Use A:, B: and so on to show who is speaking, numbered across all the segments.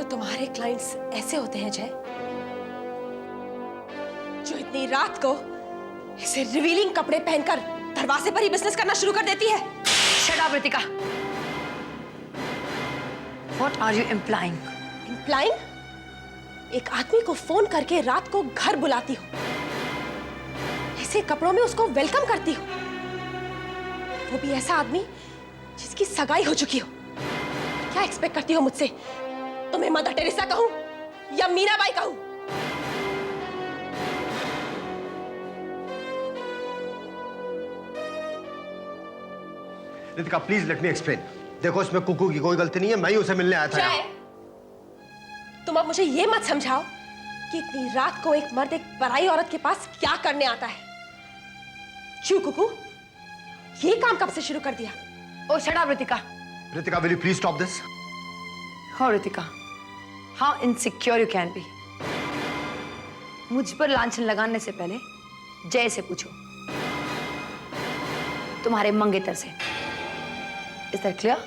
A: तो तुम्हारे क्लाइंट्स ऐसे होते हैं जय, जो इतनी रात को ऐसे रिवीलिंग कपड़े पहनकर दरवाजे पर ही बिजनेस करना शुरू कर देती है।
B: Shut up Ritika. What are you implying?
A: Implying? एक आदमी को फोन करके रात को घर बुलाती हो, ऐसे कपड़ों में उसको वेलकम करती हो, वो भी ऐसा आदमी जिसकी सगाई हो चुकी हो। क्या एक्सपेक्ट करती हो मुझसे? तुम्हें मदर टेरेसा कहूं या मीराबाई कहूं?
C: Ritika please let me explain. देखो इसमें कुकू की कोई गलती नहीं है, मैं ही उसे मिलने आया था।
A: तुम अब मुझे ये मत समझाओ कि इतनी रात को एक मर्द एक पराई औरत के पास क्या करने आता है। क्यों कुकू, ये काम कब से शुरू कर दिया?
B: Oh, shut up, Ritika.
C: Ritika will you please stop this?
B: Oh, Ritika, how insecure you can be। मुझ पर लांछन लगाने से पहले जय से पूछो, तुम्हारे मंगेतर से। Is that clear?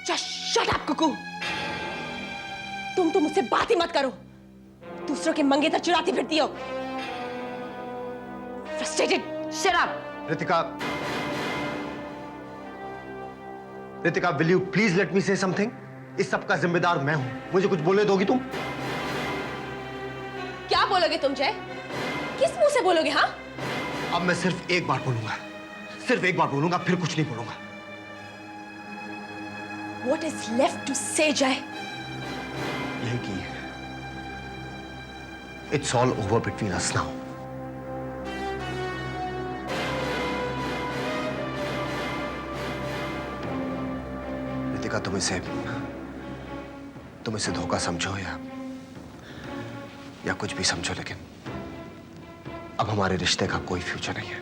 A: Just shut up, Kuku. तुम तो मुझसे बात ही मत करो। दूसरों के मंगेतर चुराती फिरती हो। Frustrated।
B: Shut up।
C: Ritika will you please let me से समथिंग? इस सब का जिम्मेदार मैं हूं, मुझे कुछ बोलने दोगी तुम?
A: क्या बोलोगे तुम जय? किस मुंह से बोलोगे? हाँ,
C: अब मैं सिर्फ एक बार बोलूंगा, सिर्फ एक बार बोलूंगा, फिर कुछ नहीं बोलूंगा।
A: What is left to say, जय?
C: यही की It's all over between us now। Ritika तुम इसे धोखा समझो या कुछ भी समझो, लेकिन अब हमारे रिश्ते का कोई फ्यूचर नहीं है।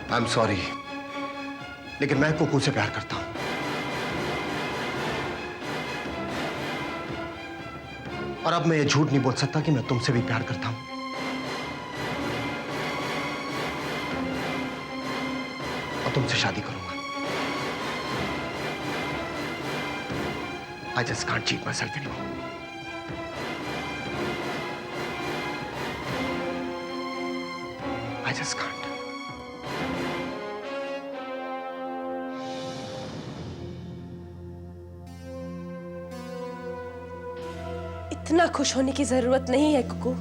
C: आई एम सॉरी, लेकिन मैं कुकू से प्यार करता हूं। और अब मैं ये झूठ नहीं बोल सकता कि मैं तुमसे भी प्यार करता हूं। और तुमसे शादी करूंगा। I just can't cheat myself anymore। I just can't।
A: इतना खुश होने की जरूरत नहीं है कुकू।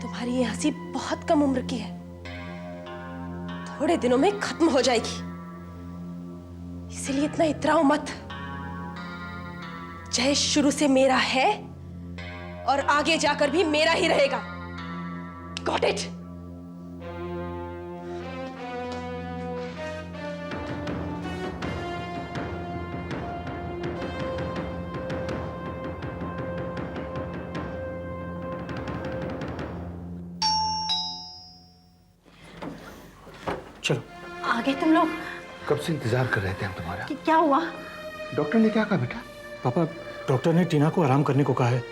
A: तुम्हारी ये हंसी बहुत कम उम्र की है, थोड़े दिनों में खत्म हो जाएगी। इसलिए इतना इतराओ मत। जय शुरू से मेरा है और आगे जाकर भी मेरा ही रहेगा। Got it?
D: चलो।
E: आ गए तुम लोग?
C: कब से इंतजार कर रहे थे हम तुम्हारा।
E: क्या हुआ?
C: डॉक्टर ने क्या कहा बेटा?
D: पापा, डॉक्टर ने टीना को आराम करने को कहा है,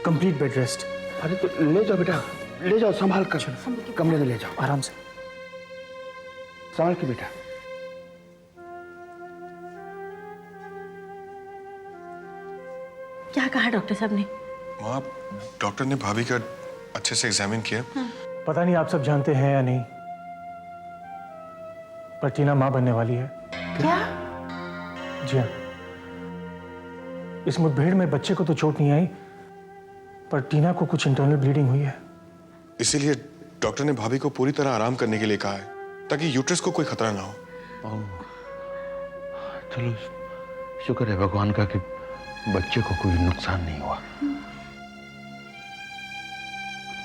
D: कंप्लीट बेड रेस्ट।
C: अरे तो ले जाओ बेटा, ले जाओ, संभाल कर कमरे में ले जाओ,
D: आराम से
C: संभाल के बेटा।
E: क्या कहा डॉक्टर साहब ने?
F: माँ, डॉक्टर ने भाभी का अच्छे से एग्जामिन किया।
D: पता नहीं आप सब जानते हैं या नहीं, पर टीना मां बनने वाली है।
E: क्या?
D: जी हाँ। इस मुठभेड़ में बच्चे को तो चोट नहीं आई, पर टीना को कुछ इंटरनल ब्लीडिंग हुई है।
F: इसीलिए डॉक्टर ने भाभी को पूरी तरह आराम करने के लिए कहा है, ताकि यूट्रस को कोई खतरा ना हो।
G: चलो, शुक्र है भगवान का कि बच्चे को कोई नुकसान नहीं हुआ।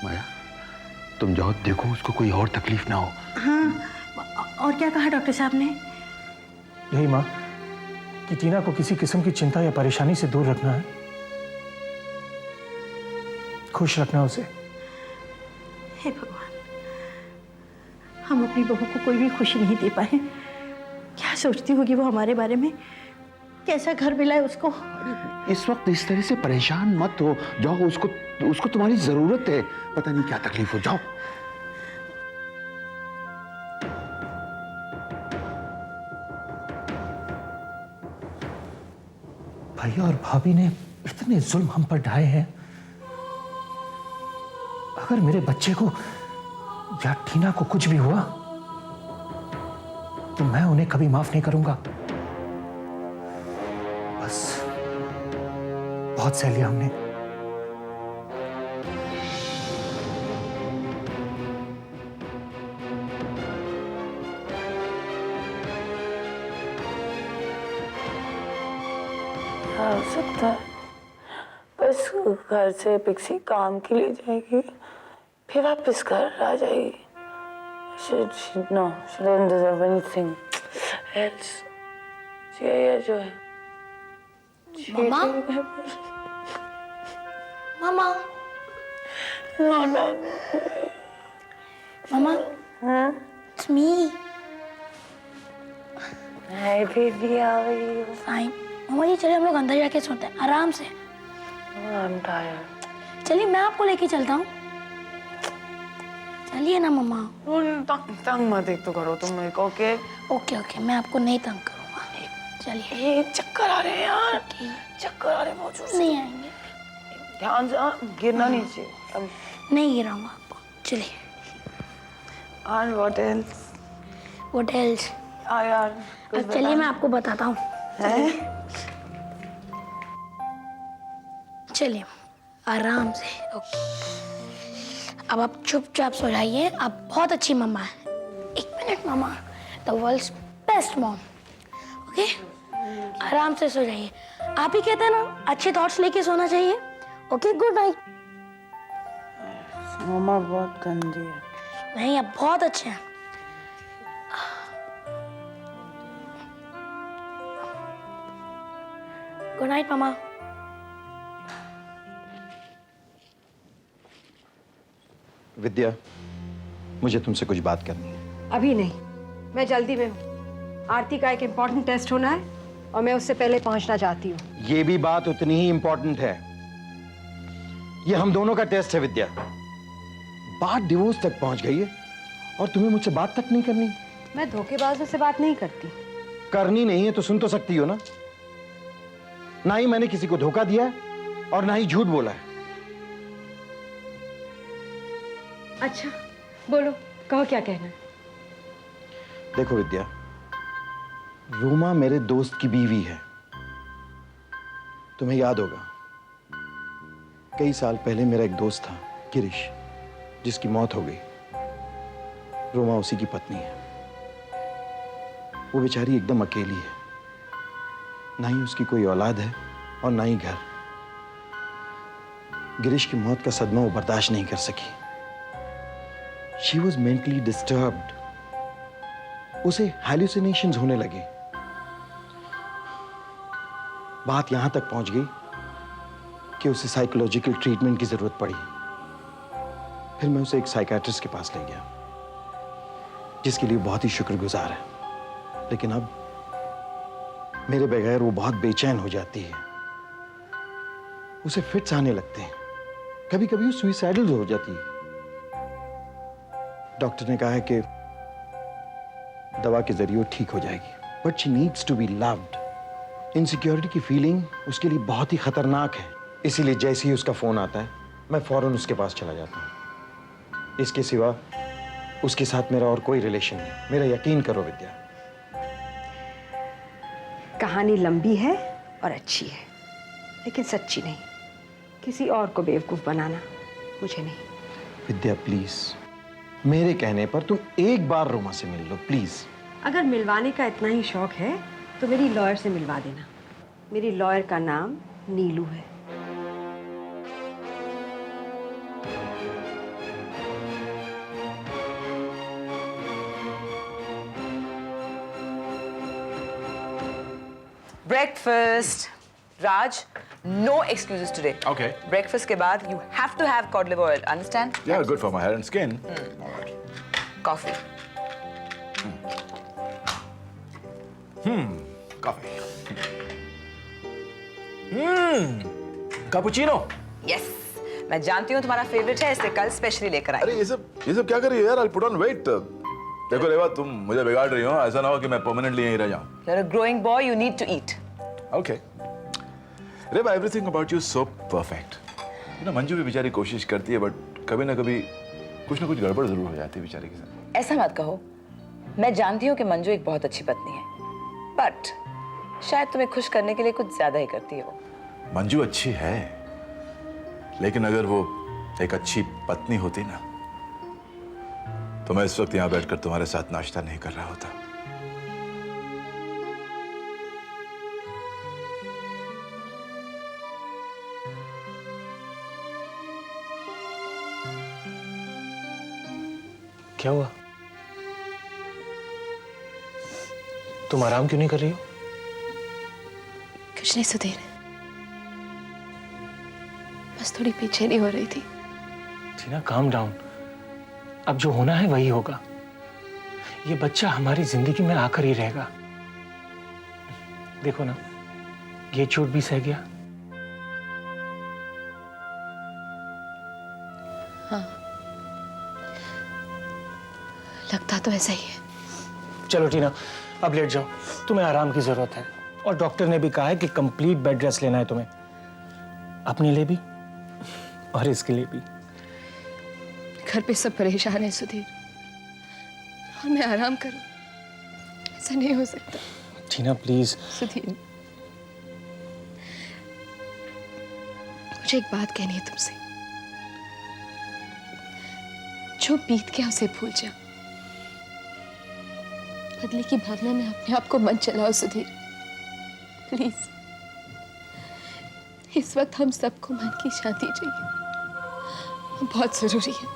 G: माया, तुम जाओ, देखो उसको कोई और तकलीफ ना हो।
E: हाँ, और क्या कहा डॉक्टर साहब ने?
D: यही माँ कि टीना को किसी किस्म की चिंता या परेशानी से दूर रखना है, खुश रखना उसे।
E: हे भगवान, हम अपनी बहू को कोई भी खुशी नहीं दे पाए। क्या सोचती होगी वो हमारे बारे में? कैसा घर मिला है उसको?
G: इस वक्त इस तरह से परेशान मत हो, जाओ, उसको तुम्हारी जरूरत है। पता नहीं क्या तकलीफ हो, जाओ।
D: भैया और भाभी ने इतने जुल्म हम पर ढाए हैं, अगर मेरे बच्चे को या टीना को कुछ भी हुआ तो मैं उन्हें कभी माफ नहीं करूंगा। बस बहुत सह लिया हमने।
H: हो सकता है बस घर से पिक्सी काम के लिए जाएगी, फिर वापस घर आ जाएगी। she doesn't deserve anything else. ये जो है
E: मम्मा मम्मा मम्मा it's me.
H: Hi baby, how are you?
E: Fine. मम्मा जी चलिए हम लोग अंदर जाके सोते हैं आराम से।
H: I'm tired.
E: चलिए मैं आपको लेके चलता हूँ। चलिए ना मम्मा।
H: तंग मत एक तो करो तुम मेरे को, ओके?
E: ओके ओके मैं आपको नहीं तंग करूँगा। चलिए।
H: ये चक्कर आ रहे हैं यार, चक्कर आ रहे हैं बहुत जोर से।
E: नहीं आएंगे।
H: ध्यान से, गिरना नहीं चाहिए।
E: नहीं गिराऊंगा आपको। चलिए।
H: And what else?
E: What else?
H: यार
E: अब चलिए मैं आपको बताता हूँ। चलिए आराम से। ओके अब आप चुपचाप सो जाइए। आप बहुत अच्छी मम्मा हैं। 1 मिनट मम्मा, the world's best mom. Okay आराम से सो जाइए। आप ही कहते हैं ना अच्छे थॉट्स लेके सोना चाहिए। Okay good night.
H: मम्मा बहुत गंदी है।
E: नहीं आप बहुत अच्छे हैं। गुड नाइट मामा।
I: विद्या, मुझे तुमसे कुछ बात करनी है।
B: अभी नहीं, मैं जल्दी में हूँ। आरती का एक इम्पोर्टेंट टेस्ट होना है और मैं उससे पहले पहुंचना चाहती हूँ।
I: ये भी बात उतनी ही इंपॉर्टेंट है। ये हम दोनों का टेस्ट है विद्या। बात डिवोर्स तक पहुंच गई है और तुम्हें मुझसे बात तक नहीं करनी।
B: मैं धोखेबाजों से बात नहीं करती।
I: करनी नहीं है तो सुन तो सकती हो ना। ना ही मैंने किसी को धोखा दिया है और ना ही झूठ बोला है।
B: अच्छा बोलो, कहो क्या कहना है।
I: देखो विद्या, रूमा मेरे दोस्त की बीवी है। तुम्हें याद होगा कई साल पहले मेरा एक दोस्त था गिरीश, जिसकी मौत हो गई। रूमा उसी की पत्नी है। वो बेचारी एकदम अकेली है। ना ही उसकी कोई औलाद है और ना ही घर। गिरीश की मौत का सदमा वो बर्दाश्त नहीं कर सकी। She was mentally disturbed. उसे hallucinations होने लगे। बात यहां तक पहुंच गई कि उसे साइकोलॉजिकल ट्रीटमेंट की जरूरत पड़ी। फिर मैं उसे एक साइकियाट्रिस्ट के पास ले गया, जिसके लिए बहुत ही शुक्रगुजार है। लेकिन अब मेरे बगैर वो बहुत बेचैन हो जाती है। उसे फिट्स आने लगते हैं। कभी कभी वो सुइसाइडल हो जाती है। डॉक्टर ने कहा है कि दवा के जरिए वो ठीक हो जाएगी, but she needs to be loved. Insecurity की फीलिंग उसके लिए बहुत ही खतरनाक है। इसीलिए जैसे ही उसका फोन आता है मैं फौरन उसके पास चला जाता हूँ। इसके सिवा उसके साथ मेरा और कोई रिलेशन नहीं। मेरा यकीन करो विद्या।
B: कहानी लंबी है और अच्छी है, लेकिन सच्ची नहीं। किसी और को बेवकूफ बनाना मुझे नहीं।
I: विद्या प्लीज, मेरे कहने पर तुम एक बार रोमा से मिल लो प्लीज।
B: अगर मिलवाने का इतना ही शौक है तो मेरी लॉयर से मिलवा देना। मेरी लॉयर का नाम नीलू है।
J: Breakfast. Raj, no excuses today.
K: Okay.
J: Breakfast ke baad, you have to have cod liver oil. Understand?
K: Yeah, good for my hair and skin. All right.
J: Coffee.
K: Coffee. Cappuccino.
J: Yes. मैं जानती हूँ तुम्हारा favourite है, इसलिए कल specially लेकर आई।
K: अरे ये सब क्या कर रही हो यार? I'll put on weight. देखो रेवा, तुम मुझे बिगाड़ रही हो। ऐसा ना हो कि मैं परमानेंटली यहीं रह जाऊँ।
J: You're a growing boy. You need to eat.
K: Okay. Reba, everything about you so perfect. You know, Manju भी बेचारी कोशिश करती है, बट कभी ना कभी कुछ ना कुछ गड़बड़ जरूर हो जाती है बेचारी के साथ।
J: ऐसा मत कहो। मैं जानती हूँ कि मंजू एक बहुत अच्छी पत्नी है, बट शायद तुम्हें खुश करने के लिए कुछ ज्यादा ही करती है वो।
K: मंजू अच्छी है, लेकिन अगर वो एक अच्छी पत्नी होती ना, तो मैं इस वक्त यहां बैठकर तुम्हारे साथ नाश्ता नहीं कर रहा होता।
D: क्या हुआ? तुम आराम क्यों नहीं कर रही हो?
A: कुछ नहीं सुधीर, बस थोड़ी बेचैनी हो रही थी।
D: टीना, काम डाउन। अब जो होना है वही होगा। ये बच्चा हमारी जिंदगी में आकर ही रहेगा। देखो ना, ये चोट भी सह गया।
A: हाँ, लगता तो ऐसा ही है।
D: चलो टीना, अब लेट जाओ, तुम्हें आराम की जरूरत है। और डॉक्टर ने भी कहा है कि कंप्लीट बेड रेस्ट लेना है तुम्हें, अपने लिए भी और इसके लिए भी।
A: घर पे सब परेशान है सुधीर, और मैं आराम करूं, ऐसा नहीं हो सकता।
D: टीना प्लीज।
A: सुधीर, मुझे एक बात कहनी है तुमसे। जो बीत गया उसे भूल जाओ। बदले की भावना में अपने आप को मत चलाओ सुधीर, प्लीज। इस वक्त हम सबको मन की शांति चाहिए, बहुत जरूरी है।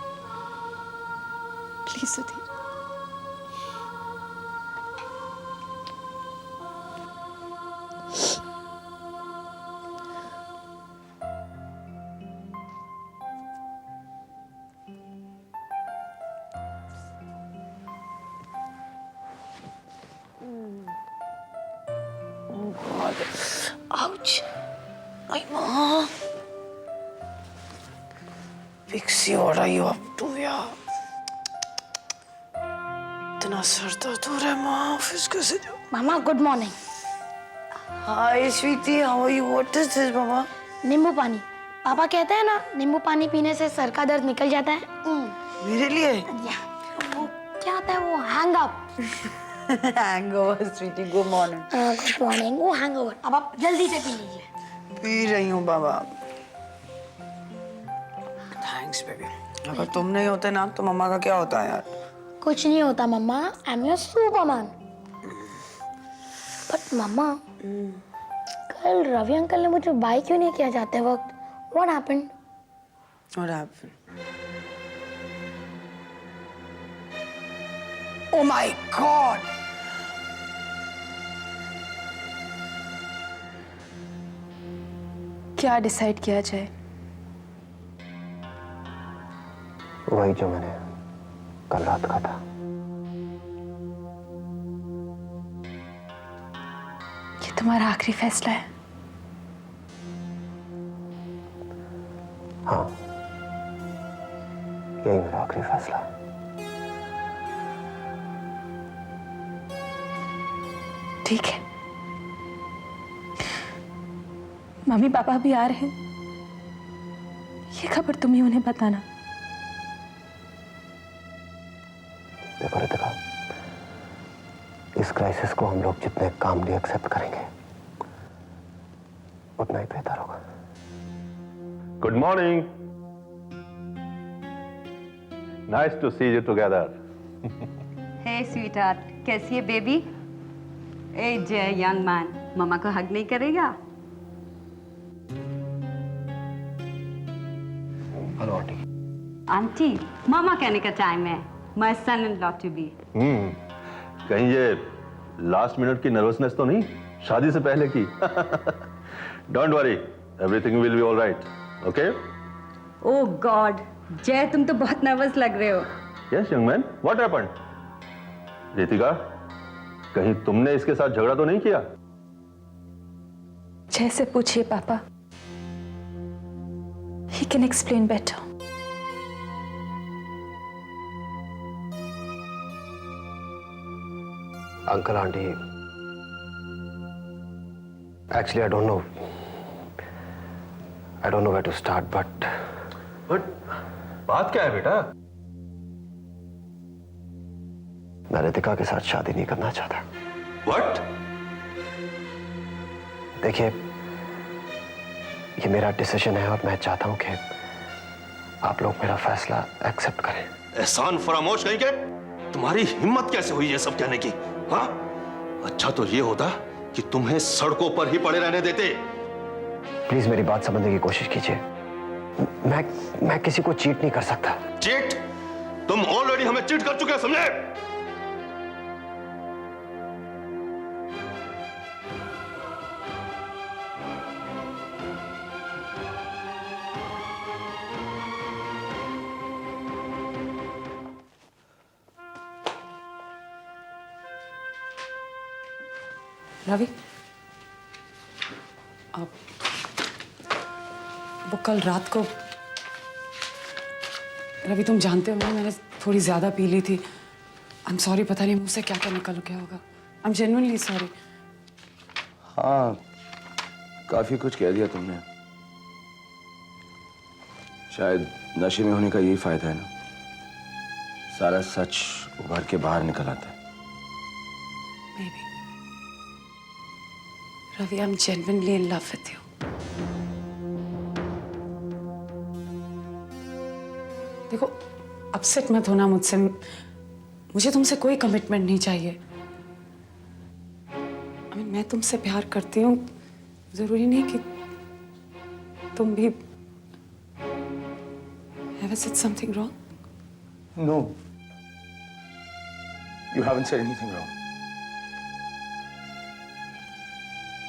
A: Please Sudhir.
H: Ouch. My mom. Pixie, what are you up to, यार? इतना सर दर्द हो रहा है माँ, ऑफिस कैसे जाऊँ?
E: Mama good morning.
H: Hi, sweetie, how are you? What is this, mama?
E: नींबू पानी। पापा कहते हैं ना, नींबू पानी पीने से सर का दर्द निकल जाता है।
H: मेरे लिए?
E: वो क्या होता है, वो hang up.
H: Hangover, sweetie, good morning.
E: Good morning. वो हैंगओवर अब आप जल्दी से पी लीजिए।
H: पी रही हूँ बाबा। Thanks baby. अगर तुम नहीं होते ना, तो मम्मा का क्या होता है यार?
E: कुछ नहीं होता मम्मा, I am your Superman. But mamma, कल रवि अंकल ने मुझे बाय क्यों नहीं किया जाते वक्त? What happened?
H: What happened? Oh my God!
A: क्या डिसाइड किया जाए?
I: वही जो मैंने कल रात कहा था।
A: ये तुम्हारा आखिरी फैसला है?
I: हाँ, यही मेरा आखिरी फैसला है।
A: ठीक है। मम्मी पापा भी आ रहे हैं, ये खबर तुम ही उन्हें बताना।
I: देखो रितिका, इस क्राइसिस को हम लोग जितने कामली एक्सेप्ट करेंगे, उतना ही बेहतर होगा।
G: Good morning, nice to see you together.
L: Hey sweetheart, कैसी है बेबी? ए जय यंग मैन, मम्मा को हग नहीं करेगा?
I: Hello aunty.
L: आंटी, मामा कहने का टाइम है। My son in law to be.
G: कहीं ये लास्ट मिनट की नर्वसनेस तो नहीं, शादी से पहले की? Don't worry, everything will be all right, okay?
L: Oh God, जय तुम तो बहुत नर्वस लग रहे हो।
G: Yes young man, what happened? Ritika, कहीं तुमने इसके साथ झगड़ा तो नहीं किया?
A: जय से पूछिए पापा, he can explain better.
I: Uncle aunty, actually I don't know,
C: I don't know where to start, but
G: बात क्या है बेटा?
C: मैं रितिका के साथ शादी नहीं करना चाहता।
G: What?
C: देखिए, ये मेरा डिसीजन है और मैं चाहता हूं कि आप लोग मेरा फैसला एक्सेप्ट करें।
G: एहसान फरामोश कहीं के? तुम्हारी हिम्मत कैसे हुई ये सब कहने की? हाँ? अच्छा तो ये होता कि तुम्हें सड़कों पर ही पड़े रहने देते।
C: प्लीज मेरी बात समझने की कोशिश कीजिए। मैं किसी को चीट नहीं कर सकता।
G: चीट? तुम ऑलरेडी हमें चीट कर चुके हैं, समझे?
M: रवि, आप वो कल रात को, रवि तुम जानते हो ना, मैंने थोड़ी ज्यादा पी ली थी। आई एम सॉरी, पता नहीं मुंह से क्या क्या निकल गया होगा। I am genuinely sorry.
I: हाँ, काफी कुछ कह दिया तुमने। शायद नशे में होने का यही फायदा है ना, सारा सच उभर के बाहर निकल आता है।
M: Maybe. Ravi, I'm genuinely in love with you. देखो, अपसेट मत होना मुझसे। मुझे तुमसे कोई कमिटमेंट नहीं चाहिए। मैं तुमसे प्यार करती हूँ, जरूरी नहीं कि तुम भी। Have I said something wrong?
I: No, you haven't said anything wrong.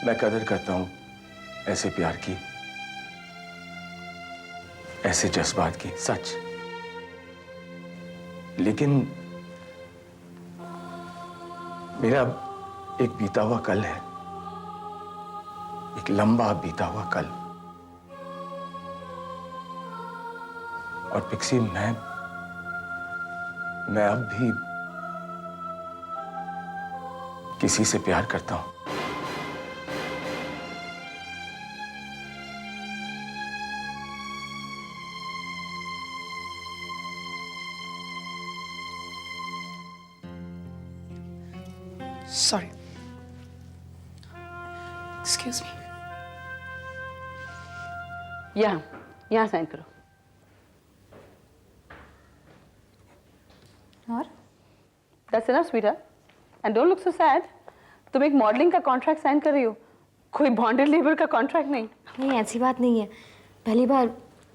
I: मैं कदर करता हूं ऐसे प्यार की, ऐसे जज्बात की, सच। लेकिन मेरा एक बीता हुआ कल है, एक लंबा बीता हुआ कल। और पिक्सी, मैं अब भी किसी से प्यार करता हूं।
M: Sorry. Excuse me.
J: यहाँ साइन करो।
L: और?
J: That's enough, sweetheart. And don't look so sad. तुम एक मॉडलिंग का कॉन्ट्रैक्ट साइन कर रही हो, कोई बॉन्डेड लेबर का कॉन्ट्रैक्ट नहीं।
A: नहीं, ऐसी बात नहीं है। पहली बार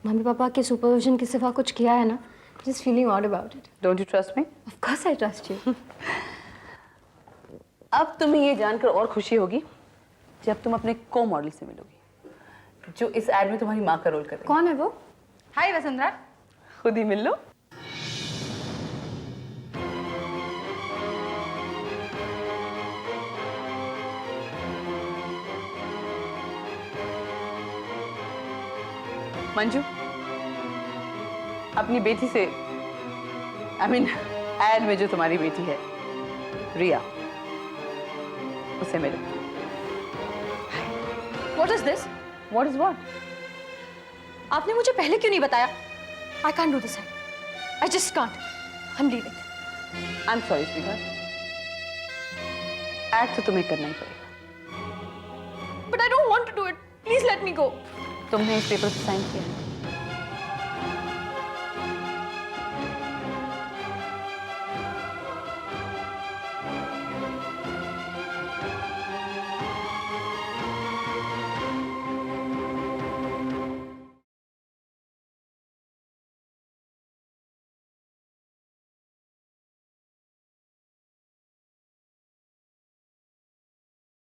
A: मम्मी पापा के सुपरविजन के सिवा कुछ किया है ना। Just feeling odd about it.
J: Don't you trust me?
A: Of course I trust you.
J: अब तुम्हें ये जानकर और खुशी होगी जब तुम अपने को मॉडल से मिलोगी, जो इस एड में तुम्हारी माँ का रोल कर रही है।
A: कौन है वो?
L: हाय वसुंधरा।
J: खुद ही मिल लो। मंजू, अपनी बेटी से, एड में जो तुम्हारी बेटी है रिया, उसे मिलो।
A: What is this?
J: What is what?
A: आपने मुझे पहले क्यों नहीं बताया? I can't do this. I just can't. I'm leaving.
J: I'm sorry, sweetheart. एड तो तुम्हें करना ही पड़ेगा।
A: But I don't want to do it. Please let me go.
J: तुमने इस पेपर पे साइन किया है।